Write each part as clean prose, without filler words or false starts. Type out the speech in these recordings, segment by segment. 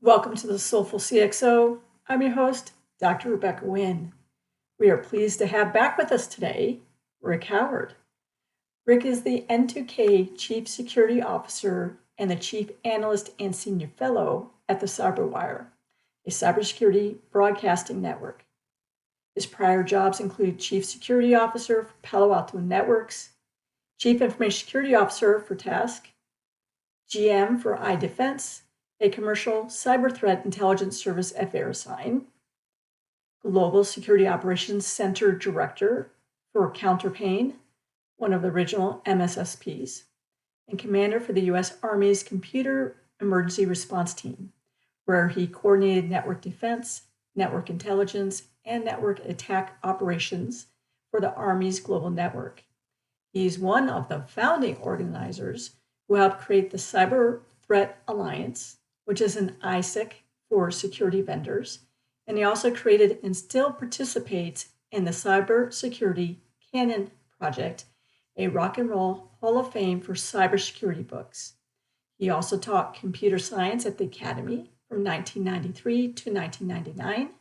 Welcome to the Soulful CXO. I'm your host, Dr. Rebecca Wynn. We are pleased to have back with us today Rick Howard. Rick is the N2K Chief Security Officer and the Chief Analyst and Senior Fellow at the CyberWire, a cybersecurity broadcasting network. His prior jobs include Chief Security Officer for Palo Alto Networks, Chief Information Security Officer for TASC, GM for iDefense, a commercial cyber threat intelligence service at VeriSign, Global Security Operations Center Director for Counterpane, one of the original MSSPs, and commander for the U.S. Army's Computer Emergency Response Team, where he coordinated network defense, network intelligence, and network attack operations for the Army's global network. He's one of the founding organizers who helped create the Cyber Threat Alliance, which is an ISIC for security vendors. And he also created and still participates in the Cybersecurity Canon Project, a rock and roll Hall of Fame for cybersecurity books. He also taught computer science at the Academy from 1993 to 1999.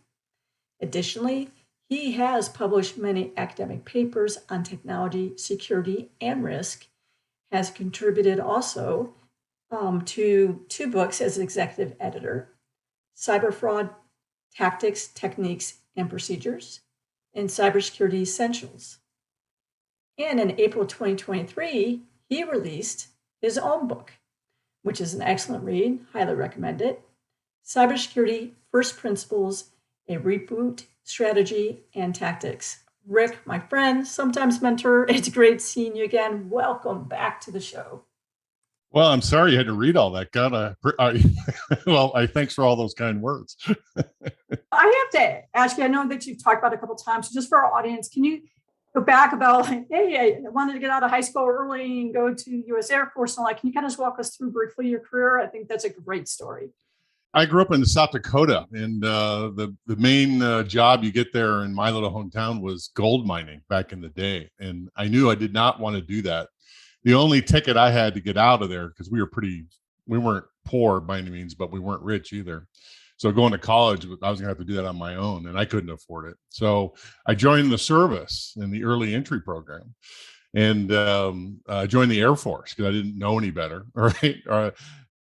Additionally, he has published many academic papers on technology, security, and risk, has contributed also to two books as executive editor, Cyber Fraud Tactics, Techniques, and Procedures, and Cybersecurity Essentials. And in April 2023, he released his own book, which is an excellent read, highly recommend it, Cybersecurity First Principles, a Reboot Strategy and Tactics. Rick, my friend, sometimes mentor, it's great seeing you again. Welcome back to the show. Well, I'm sorry you had to read all that. God, thanks for all those kind words. I have to ask you, I know that you've talked about it a couple of times, so just for our audience, can you go back about, hey, I wanted to get out of high school early and go to U.S. Air Force and all that. Can you kind of walk us through briefly your career? I think that's a great story. I grew up in South Dakota, and the main job you get there in my little hometown was gold mining back in the day. And I knew I did not want to do that. The only ticket I had to get out of there, because we weren't poor by any means, but we weren't rich either. So going to college, I was gonna have to do that on my own, and I couldn't afford it. So I joined the service in the early entry program, and joined the Air Force because I didn't know any better. Right.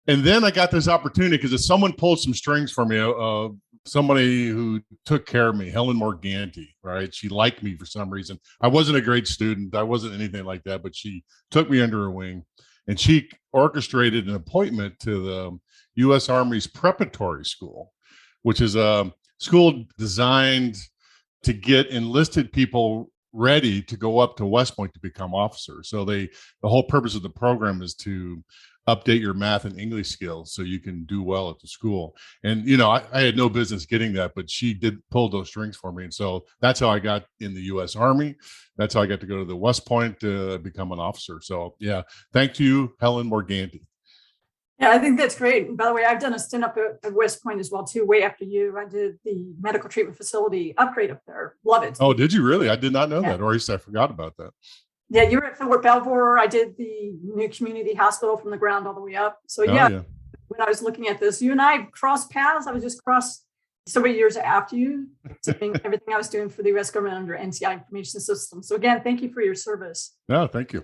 And then I got this opportunity because if someone pulled some strings for me, somebody who took care of me, Helen Morganti, right? She liked me for some reason. I wasn't a great student. I wasn't anything like that, but she took me under her wing, and she orchestrated an appointment to the U.S. Army's preparatory school, which is a school designed to get enlisted people ready to go up to West Point to become officers. So the whole purpose of the program is to update your math and English skills so you can do well at the school. And, I had no business getting that, but she did pull those strings for me. And so that's how I got in the U.S. Army. That's how I got to go to the West Point to become an officer. So yeah, thank you, Helen Morganti. Yeah, I think that's great. And by the way, I've done a stint up at West Point as well, too, way after you. I did the medical treatment facility upgrade up there. Love it. Oh, did you really? I did not know that, or at least I forgot about that. Yeah, you were at Fort Belvoir. I did the new community hospital from the ground all the way up. So yeah, when I was looking at this, you and I crossed paths. I was just crossed so many years after you, doing everything I was doing for the U.S. government under NCI information systems. So again, thank you for your service. No, thank you.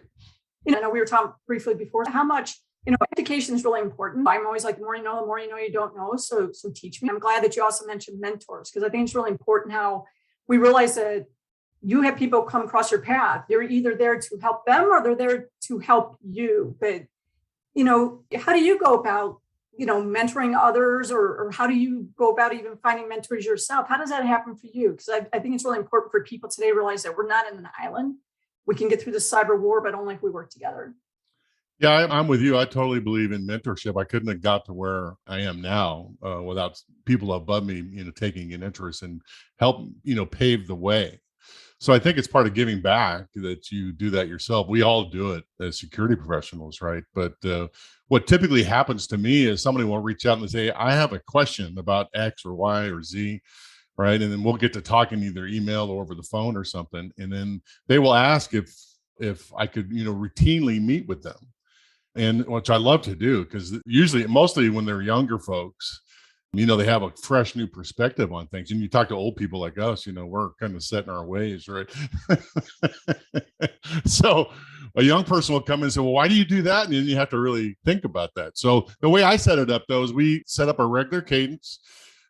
I know we were talking briefly before how much, education is really important. I'm always like, the more you know, you don't know. So teach me. I'm glad that you also mentioned mentors, because I think it's really important how we realize that you have people come across your path. You're either there to help them or they're there to help you. But, how do you go about, mentoring others, or how do you go about even finding mentors yourself? How does that happen for you? Because I think it's really important for people today to realize that we're not in an island. We can get through the cyber war, but only if we work together. Yeah, I'm with you. I totally believe in mentorship. I couldn't have got to where I am now without people above me, taking an interest and help, pave the way. So I think it's part of giving back that you do that yourself. We all do it as security professionals, right? But what typically happens to me is somebody will reach out and say, I have a question about X or Y or Z, right? And then we'll get to talking either email or over the phone or something. And then they will ask if I could, routinely meet with them. And which I love to do, because mostly when they're younger folks, They have a fresh new perspective on things. And you talk to old people like us, we're kind of set in our ways, right? So a young person will come in and say, well, why do you do that? And then you have to really think about that. So the way I set it up, though, is we set up a regular cadence.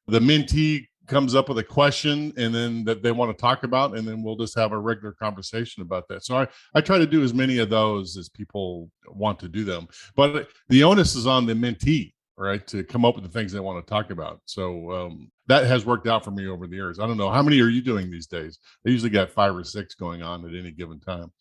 The mentee comes up with a question and then that they want to talk about, and then we'll just have a regular conversation about that. So I try to do as many of those as people want to do them. But the onus is on the mentee, right, to come up with the things they want to talk about. So that has worked out for me over the years. I don't know. How many are you doing these days? I usually got 5 or 6 going on at any given time.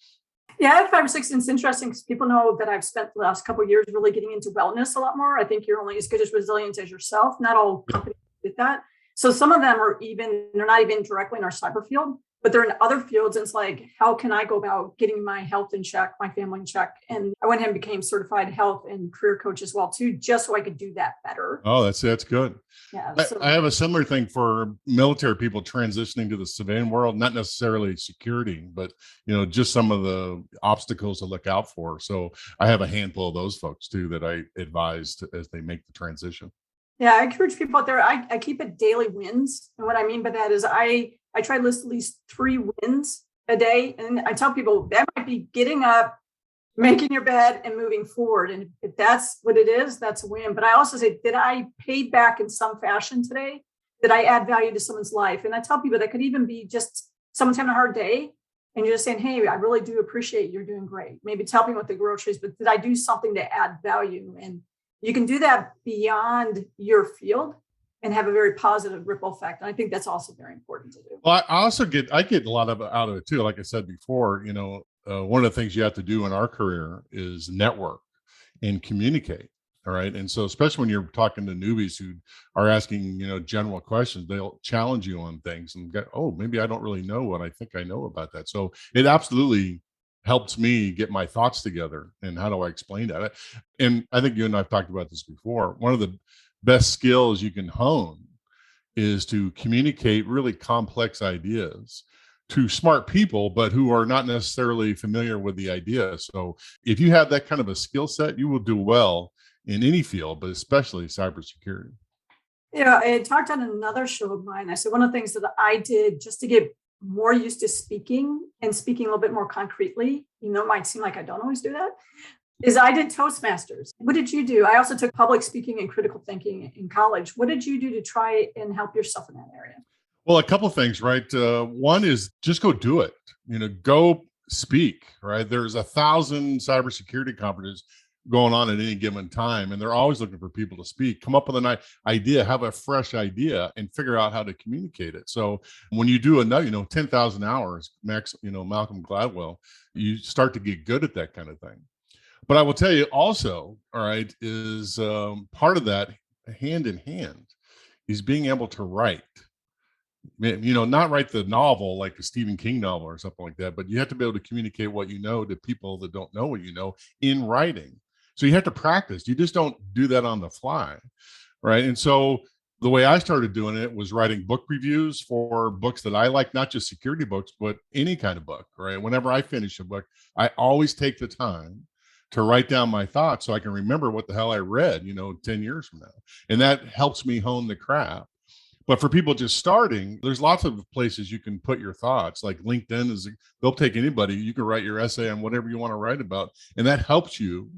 Yeah, I have 5 or 6, and it's interesting because people know that I've spent the last couple of years really getting into wellness a lot more. I think you're only as good as resilient as yourself. Not all companies did that. So some of them they're not even directly in our cyber field, but they're in other fields. And it's like, how can I go about getting my health in check, my family in check? And I went ahead and became certified health and career coach as well, too, just so I could do that better. Oh, that's good. Yeah. I have a similar thing for military people transitioning to the civilian world, not necessarily security, but, just some of the obstacles to look out for. So I have a handful of those folks, too, that I advise as they make the transition. Yeah, I encourage people out there. I keep it daily wins. And what I mean by that is I try to list at least 3 wins a day. And I tell people that might be getting up, making your bed, and moving forward. And if that's what it is, that's a win. But I also say, did I pay back in some fashion today? Did I add value to someone's life? And I tell people that could even be just someone's having a hard day and you're just saying, hey, I really do appreciate you're doing great. Maybe tell me what the groceries, but did I do something to add value? And you can do that beyond your field and have a very positive ripple effect. And I think that's also very important to do. Well, I get a lot out of it too. Like I said before, one of the things you have to do in our career is network and communicate. All right. And so especially when you're talking to newbies who are asking, general questions, they'll challenge you on things and go, oh, maybe I don't really know what I think I know about that. So it absolutely helps me get my thoughts together. And how do I explain that? And I think you and I've talked about this before. One of the best skills you can hone is to communicate really complex ideas to smart people, but who are not necessarily familiar with the idea. So if you have that kind of a skill set, you will do well in any field, but especially cybersecurity. Yeah, I talked on another show of mine. I said one of the things that I did just to get more used to speaking and speaking a little bit more concretely, it might seem like I don't always do that, is I did Toastmasters. What did you do? I also took public speaking and critical thinking in college. What did you do to try and help yourself in that area? Well, a couple of things, right? One is just go do it. Go speak, right? There's 1,000 cybersecurity conferences going on at any given time, and they're always looking for people to speak. Come up with an idea, have a fresh idea, and figure out how to communicate it. So when you do 10,000 hours, Max, Malcolm Gladwell, you start to get good at that kind of thing. But I will tell you also, all right, is part of that hand in hand is being able to write. Not write the novel like a Stephen King novel or something like that, but you have to be able to communicate what you know to people that don't know what you know in writing. So you have to practice. You just don't do that on the fly, right? And so the way I started doing it was writing book reviews for books that I like, not just security books, but any kind of book, right? Whenever I finish a book, I always take the time to write down my thoughts so I can remember what the hell I read, 10 years from now. And that helps me hone the craft. But for people just starting, there's lots of places you can put your thoughts. Like LinkedIn they'll take anybody. You can write your essay on whatever you want to write about. And that helps you,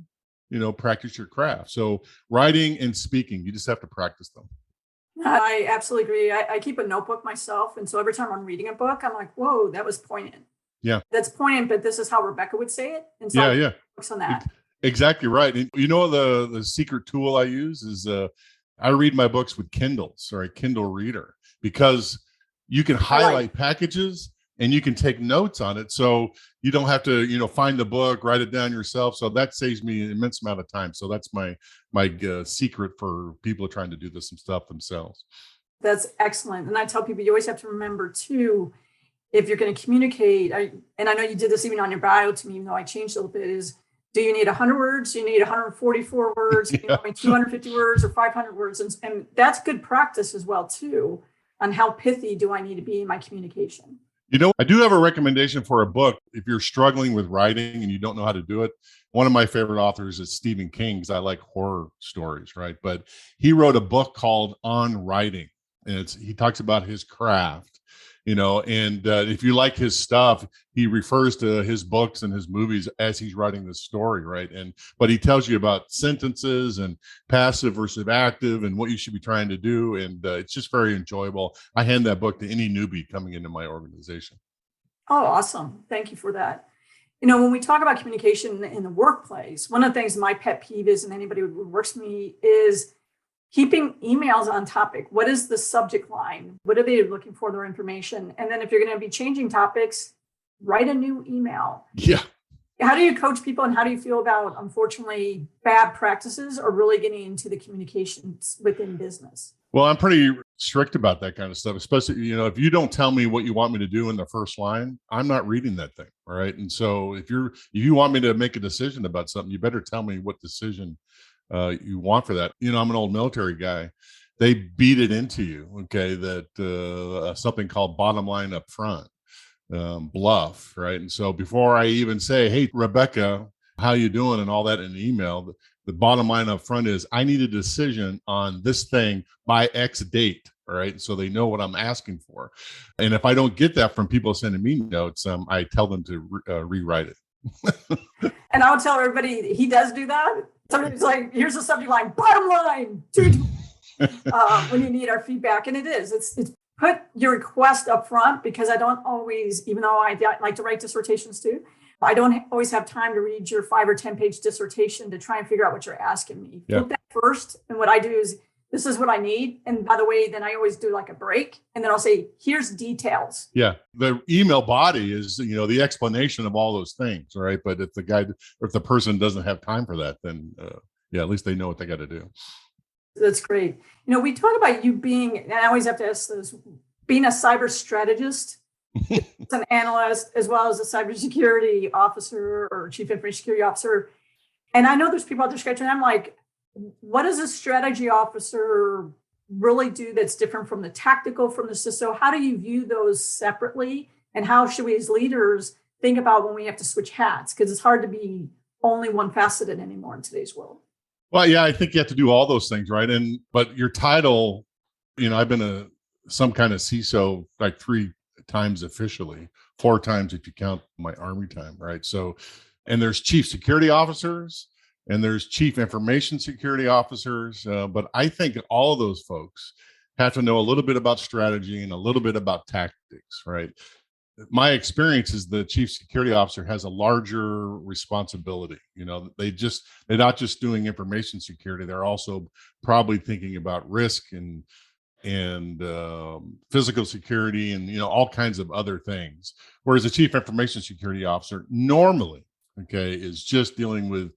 practice your craft. So writing and speaking, you just have to practice them. I absolutely agree. I keep a notebook myself. And so every time I'm reading a book, I'm like, whoa, that was poignant. Yeah. That's poignant, but this is how Rebecca would say it. And so yeah. Books on that. Exactly right. And the secret tool I use is I read my books with Kindles or a Kindle reader, because you can highlight packages and you can take notes on it. So you don't have to, find the book, write it down yourself. So that saves me an immense amount of time. So that's my secret for people trying to do this some stuff themselves. That's excellent. And I tell people, you always have to remember too, if you're going to communicate, and I know you did this even on your bio to me, even though I changed a little bit, is do you need 100 words? Do you need 144 words? Yeah. 250 words or 500 words? And that's good practice as well too, on how pithy do I need to be in my communication. I do have a recommendation for a book. If you're struggling with writing and you don't know how to do it, one of my favorite authors is Stephen King, because I like horror stories, right? But he wrote a book called On Writing, and he talks about his craft, and if you like his stuff, he refers to his books and his movies as he's writing this story, right? But he tells you about sentences and passive versus active and what you should be trying to do, and it's just very enjoyable. I hand that book to any newbie coming into my organization. Oh, awesome. Thank you for that. When we talk about communication in the workplace, one of the things my pet peeve is, and anybody who works with me, is keeping emails on topic. What is the subject line? What are they looking for, their information? And then if you're going to be changing topics, write a new email. Yeah. How do you coach people, and how do you feel about, unfortunately, bad practices or really getting into the communications within business? Well, I'm pretty strict about that kind of stuff, especially, if you don't tell me what you want me to do in the first line, I'm not reading that thing. All right. And so if you want me to make a decision about something, you better tell me what decision you want for that. I'm an old military guy. They beat it into you. Okay. That something called bottom line up front, bluff. Right. And so before I even say, hey, Rebecca, how you doing? And all that in an email, the bottom line up front is I need a decision on this thing by X date. All right. So they know what I'm asking for. And if I don't get that from people sending me notes, I tell them to rewrite it. And I would tell everybody he does do that. Somebody's like, here's the subject line, bottom line, when you need our feedback. And it's put your request up front, because I don't always, even though I like to write dissertations too, I don't always have time to read your 5 or 10 page dissertation to try and figure out what you're asking me. Yeah. Put that first. And what I do is, this is what I need. And by the way, then I always do like a break. And then I'll say, here's details. Yeah. The email body is, the explanation of all those things. Right. But if the person doesn't have time for that, then at least they know what they got to do. That's great. We talk about you being, and I always have to ask this, being a cyber strategist, an analyst, as well as a cybersecurity officer or chief information security officer. And I know there's people out there scratching. I'm like, what does a strategy officer really do that's different from the tactical, from the CISO? How do you view those separately? And how should we as leaders think about when we have to switch hats? Because it's hard to be only one faceted anymore in today's world. Well, yeah, I think you have to do all those things, right? But your title, I've been some kind of CISO like 3 times officially, 4 times if you count my Army time, right? So, and there's chief security officers, and there's chief information security officers. But I think all of those folks have to know a little bit about strategy and a little bit about tactics, right? My experience is the chief security officer has a larger responsibility. They're not just doing information security. They're also probably thinking about risk and physical security and, all kinds of other things. Whereas a chief information security officer normally, is just dealing with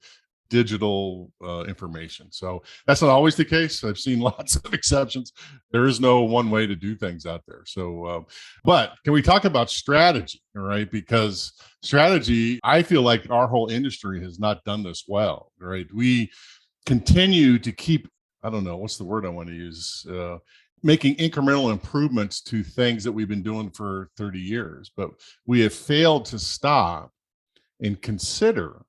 digital information. So that's not always the case. I've seen lots of exceptions. There is no one way to do things out there. So, but can we talk about strategy? All right. Because strategy, I feel like our whole industry has not done this well, right? We continue to keep, I don't know, what's the word I want to use? Making incremental improvements to things that we've been doing for 30 years, but we have failed to stop and consider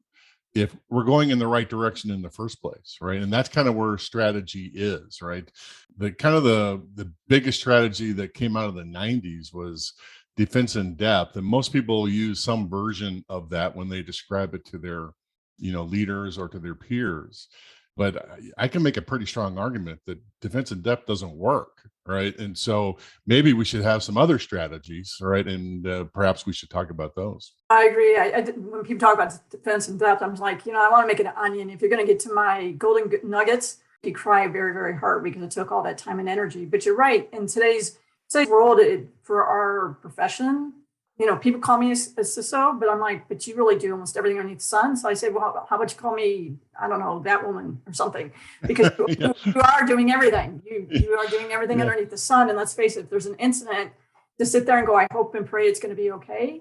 if we're going in the right direction in the first place, right? And that's kind of where strategy is, right? The biggest strategy that came out of the 90s was defense in depth. And most people use some version of that when they describe it to their, leaders or to their peers. But I can make a pretty strong argument that defense in depth doesn't work, right? And so maybe we should have some other strategies, right? And perhaps we should talk about those. I agree. When people talk about defense in depth, I'm like, I want to make it an onion. If you're going to get to my golden nuggets, you cry very, very hard because it took all that time and energy. But you're right. In today's world, for our profession, people call me a CISO, but I'm like, but you really do almost everything underneath the sun. So I say, well, how about you call me, I don't know, that woman or something, because you are doing everything. You are doing everything underneath the sun. And let's face it, if there's an incident, to sit there and go, I hope and pray it's going to be okay,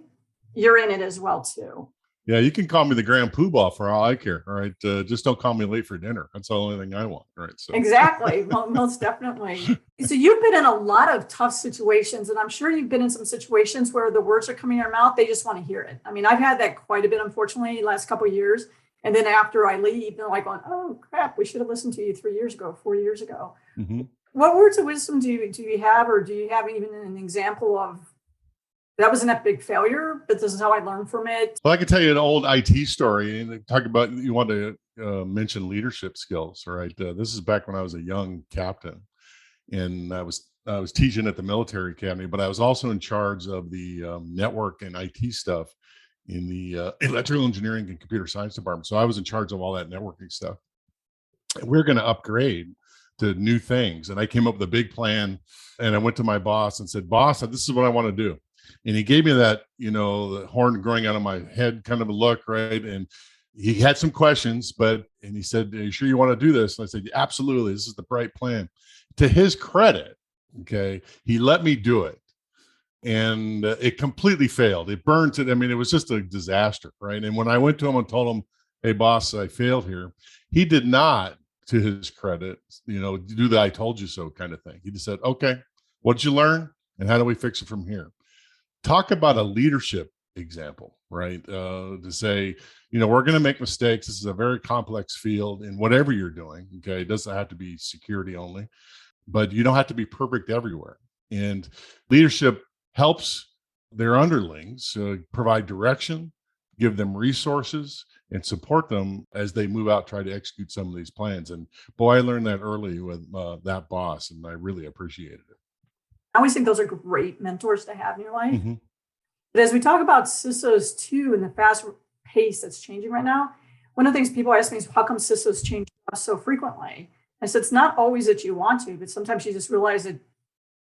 you're in it as well too. Yeah, you can call me the Grand Poobah for all I care. All right. Just don't call me late for dinner. That's the only thing I want. All right. So Exactly. Most definitely. So you've been in a lot of tough situations, and I'm sure you've been in some situations where the words are coming in your mouth. They just want to hear it. I mean, I've had that quite a bit, unfortunately, the last couple of years. And then after I leave, they're like going, oh, crap, we should have listened to you 3 years ago, 4 years ago. mm-hmm. What words of wisdom do you have, or do you have even an example of that was an epic failure, but this is how I learned from it? Well, I can tell you an old IT story and talk about, you want to mention leadership skills, right? This is back when I was a young captain, and I was teaching at the military academy, but I was also in charge of the network and IT stuff in the electrical engineering and computer science department. So I was in charge of all that networking stuff. And we're going to upgrade to new things. And I came up with a big plan, and I went to my boss and said, boss, this is what I want to do. And he gave me that, the horn growing out of my head kind of a look, right? And he had some questions, and he said, are you sure you want to do this? And I said, absolutely, this is the right plan. To his credit, okay, he let me do it. And it completely failed. It burned it. I mean, it was just a disaster, right? And when I went to him and told him, hey, boss, I failed here, he did not, to his credit, do the I told you so kind of thing. He just said, okay, what did you learn? And how do we fix it from here? Talk about a leadership example, right? To say, we're going to make mistakes. This is a very complex field in whatever you're doing. Okay. It doesn't have to be security only, but you don't have to be perfect everywhere. And leadership helps their underlings provide direction, give them resources, and support them as they move out, try to execute some of these plans. And boy, I learned that early with that boss, and I really appreciated it. I always think those are great mentors to have in your life. Mm-hmm. But as we talk about CISOs too, and the fast pace that's changing right now, one of the things people ask me is, how come CISOs change so frequently? I said, it's not always that you want to, but sometimes you just realize that,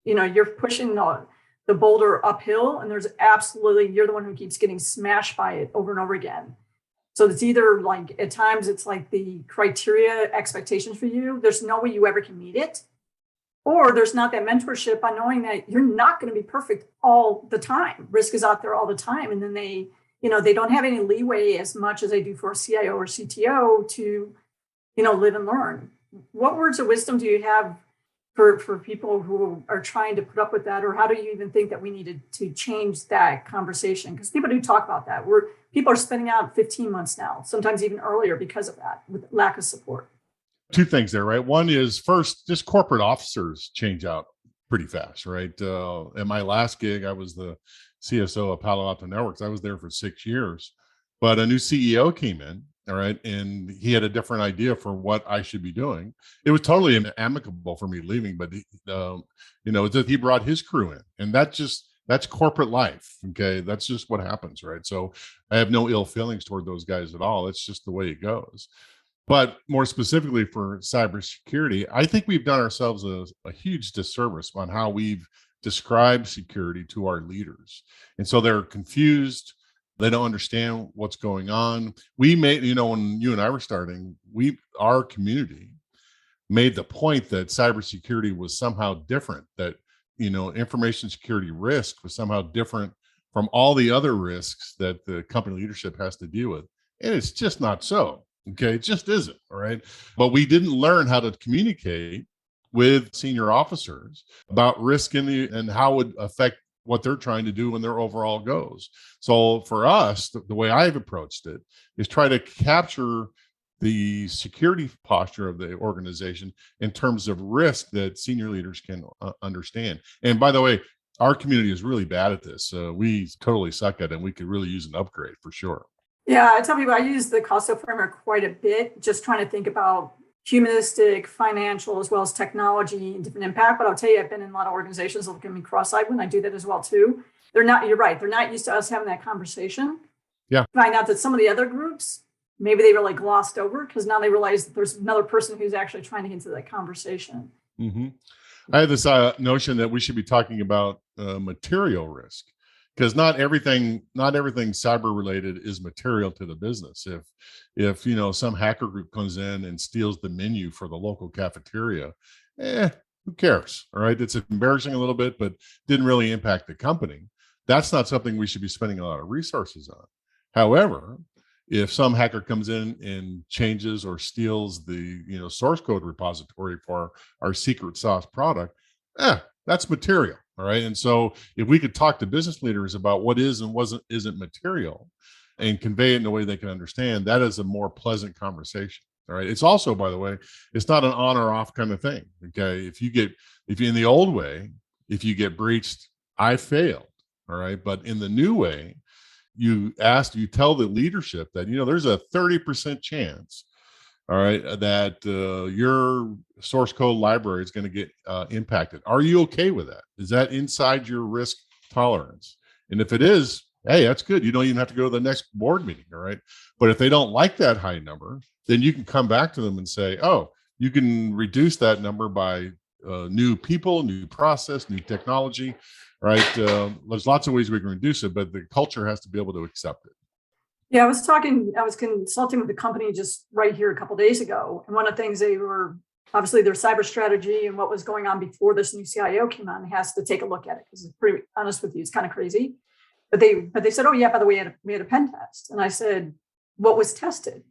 you're pushing the boulder uphill, and you're the one who keeps getting smashed by it over and over again. So it's either like, at times it's like the criteria expectations for you, there's no way you ever can meet it. Or there's not that mentorship on knowing that you're not going to be perfect all the time. Risk is out there all the time. And then they don't have any leeway as much as they do for a CIO or CTO to, live and learn. What words of wisdom do you have for people who are trying to put up with that? Or how do you even think that we needed to change that conversation? Because people do talk about that. People are spending out 15 months now, sometimes even earlier because of that, with lack of support. Two things there, right? One is, first, just corporate officers change out pretty fast, right? At my last gig, I was the CSO of Palo Alto Networks. I was there for 6 years, but a new CEO came in, all right, and he had a different idea for what I should be doing. It was totally amicable for me leaving, but he brought his crew in, and that's corporate life. Okay, that's just what happens, right? So I have no ill feelings toward those guys at all. It's just the way it goes. But more specifically for cybersecurity, I think we've done ourselves a huge disservice on how we've described security to our leaders. And so they're confused. They don't understand what's going on. We made, when you and I were starting, our community made the point that cybersecurity was somehow different, that, information security risk was somehow different from all the other risks that the company leadership has to deal with. And it's just not so. Okay, it just isn't. All right. But we didn't learn how to communicate with senior officers about risk and how it would affect what they're trying to do in their overall goals. So for us, the way I've approached it is try to capture the security posture of the organization in terms of risk that senior leaders can understand. And by the way, our community is really bad at this. We totally suck at it, and we could really use an upgrade for sure. Yeah, I tell people I use the COSO framework quite a bit, just trying to think about humanistic, financial, as well as technology and different impact. But I'll tell you, I've been in a lot of organizations that look at me cross-eyed when I do that as well too. You're right. They're not used to us having that conversation. Yeah. Find out that some of the other groups, maybe they really glossed over because now they realize that there's another person who's actually trying to get into that conversation. Mm-hmm. I have this notion that we should be talking about material risk. Because not everything cyber related is material to the business. If some hacker group comes in and steals the menu for the local cafeteria, who cares? All right, it's embarrassing a little bit, but didn't really impact the company. That's not something we should be spending a lot of resources on. However, if some hacker comes in and changes or steals the source code repository for our secret sauce product, that's material. All right. And so if we could talk to business leaders about what is and isn't material and convey it in a way they can understand, that is a more pleasant conversation. All right. It's also, by the way, it's not an on or off kind of thing. Okay. If you in the old way, if you get breached, I failed. All right. But in the new way, you tell the leadership that, there's a 30% chance, all right, that your source code library is going to get impacted. Are you okay with that? Is that inside your risk tolerance? And if it is, hey, that's good. You don't even have to go to the next board meeting. All right. But if they don't like that high number, then you can come back to them and say, oh, you can reduce that number by new people, new process, new technology. Right. There's lots of ways we can reduce it, but the culture has to be able to accept it. Yeah, I was consulting with the company just right here a couple of days ago. And one of the things they were, obviously their cyber strategy and what was going on before this new CIO came on has to take a look at it, because it's pretty honest with you, it's kind of crazy. But they said, oh yeah, by the way, we had a pen test. And I said, what was tested?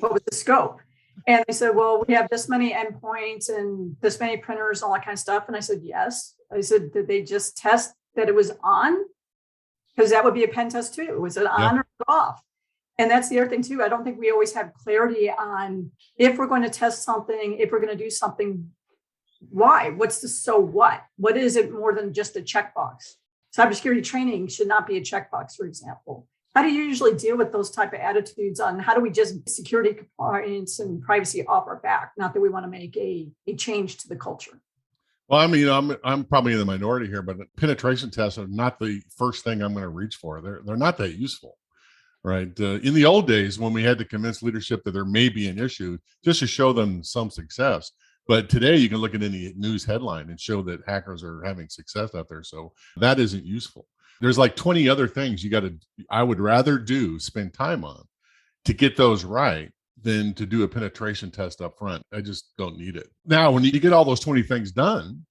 What was the scope? And they said, well, we have this many endpoints and this many printers, all that kind of stuff. And I said, yes. I said, did they just test that it was on? Because that would be a pen test too. Was it on or off? And that's the other thing too. I don't think we always have clarity on if we're going to test something, if we're going to do something, why? What's the so what? What is it more than just a checkbox? Cybersecurity training should not be a checkbox, for example. How do you usually deal with those type of attitudes on how do we just security compliance and privacy off our back? Not that we want to make a change to the culture. Well, I mean, I'm probably in the minority here, but penetration tests are not the first thing I'm going to reach for. They're not that useful, right? In the old days, when we had to convince leadership that there may be an issue, just to show them some success. But today, you can look at any news headline and show that hackers are having success out there. So that isn't useful. There's like 20 other things I would rather spend time on to get those right than to do a penetration test up front. I just don't need it. Now, when you get all those 20 things done,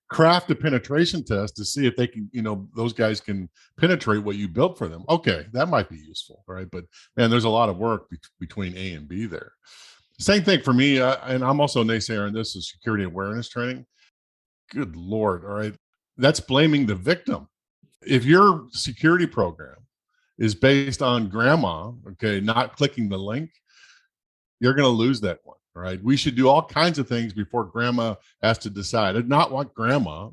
craft a penetration test to see if they can, those guys can penetrate what you built for them. Okay, that might be useful, right? But man, there's a lot of work between A and B there. Same thing for me, and I'm also a naysayer on this, is security awareness training. Good Lord, all right. That's blaming the victim. If your security program is based on grandma, okay, not clicking the link, you're going to lose that one, right? We should do all kinds of things before grandma has to decide. I not want grandma,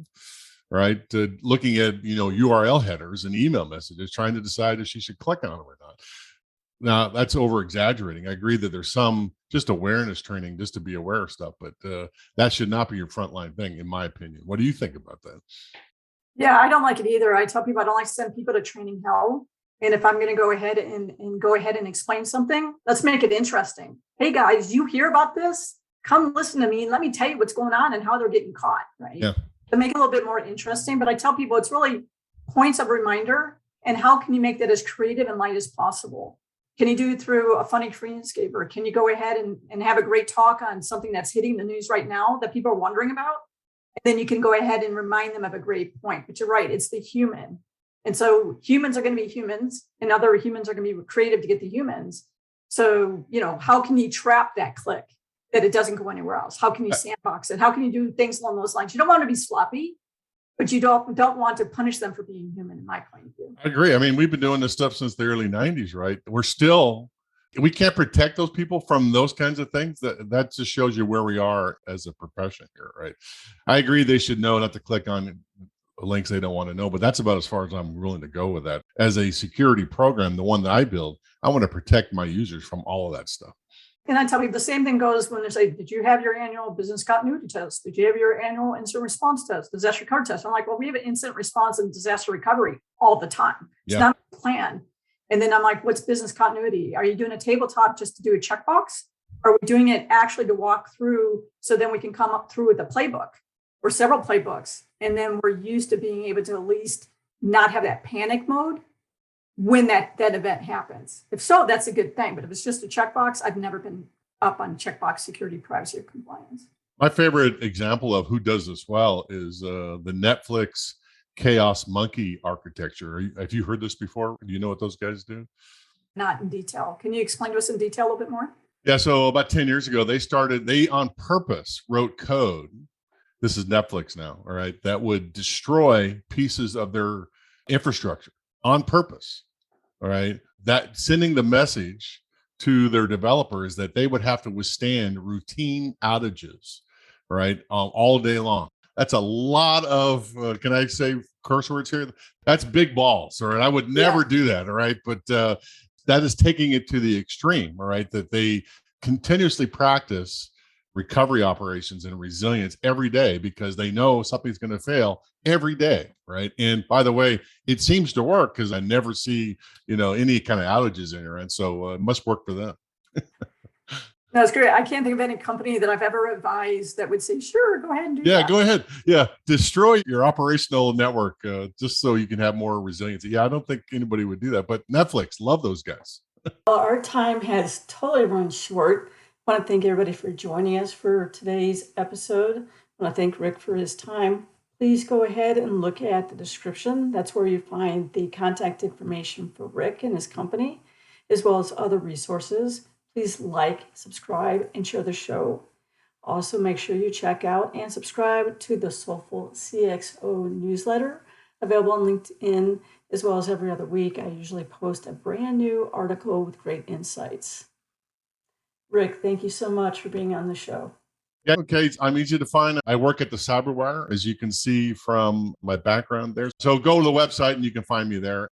right, looking at, URL headers and email messages, trying to decide if she should click on them or not. Now, that's over exaggerating. I agree that there's some just awareness training just to be aware of stuff, but that should not be your frontline thing, in my opinion. What do you think about that? Yeah, I don't like it either. I tell people I don't like to send people to training hell. And if I'm going to go ahead and explain something, let's make it interesting. Hey guys, you hear about this? Come listen to me and let me tell you what's going on and how they're getting caught, right? Yeah. To make it a little bit more interesting. But I tell people it's really points of reminder, and how can you make that as creative and light as possible? Can you do it through a funny screensaver? Can you go ahead and have a great talk on something that's hitting the news right now that people are wondering about? And then you can go ahead and remind them of a great point. But you're right, it's the human. And so humans are going to be humans, and other humans are going to be creative to get the humans. So, how can you trap that click that it doesn't go anywhere else? How can you sandbox it? How can you do things along those lines? You don't want to be sloppy, but you don't want to punish them for being human, in my point of view. I agree. I mean, we've been doing this stuff since the early 90s, right? We can't protect those people from those kinds of things. That just shows you where we are as a profession here, right? I agree they should know not to click on links they don't want to know, but that's about as far as I'm willing to go with that. As a security program, the one that I build, I want to protect my users from all of that stuff. And I tell you, the same thing goes when they say, did you have your annual business continuity test? Did you have your annual incident response test, disaster recovery test? I'm like, well, we have an incident response and disaster recovery all the time. It's not a plan. And then I'm like, what's business continuity? Are you doing a tabletop just to do a checkbox? Are we doing it actually to walk through so then we can come up through with a playbook or several playbooks? And then we're used to being able to at least not have that panic mode when that event happens. If so, that's a good thing. But if it's just a checkbox, I've never been up on checkbox security, privacy, or compliance. My favorite example of who does this well is the Netflix Chaos Monkey architecture. Have you heard this before? Do you know what those guys do? not in detail. Can you explain to us in detail a little bit more? Yeah. So about 10 years ago, they on purpose wrote code. This is Netflix now, all right, that would destroy pieces of their infrastructure on purpose. All right. That sending the message to their developers that they would have to withstand routine outages, right, all day long. That's a lot of, can I say curse words here? That's big balls. All right. I would never do that. All right. But that is taking it to the extreme. All right. That they continuously practice recovery operations and resilience every day because they know something's going to fail every day, right? And by the way, it seems to work because I never see, any kind of outages in here, and so it must work for them. That's great. I can't think of any company that I've ever advised that would say, "Sure, go ahead and do that." Yeah, go ahead. Yeah, destroy your operational network just so you can have more resiliency. Yeah, I don't think anybody would do that, but Netflix, love those guys. Well, our time has totally run short. I want to thank everybody for joining us for today's episode. I want to thank Rick for his time. Please go ahead and look at the description. That's where you find the contact information for Rick and his company, as well as other resources. Please like, subscribe, and share the show. Also, make sure you check out and subscribe to the Soulful CXO newsletter, available on LinkedIn, as well as every other week. I usually post a brand new article with great insights. Rick, thank you so much for being on the show. Yeah, okay. I'm easy to find. I work at the CyberWire, as you can see from my background there. So go to the website and you can find me there.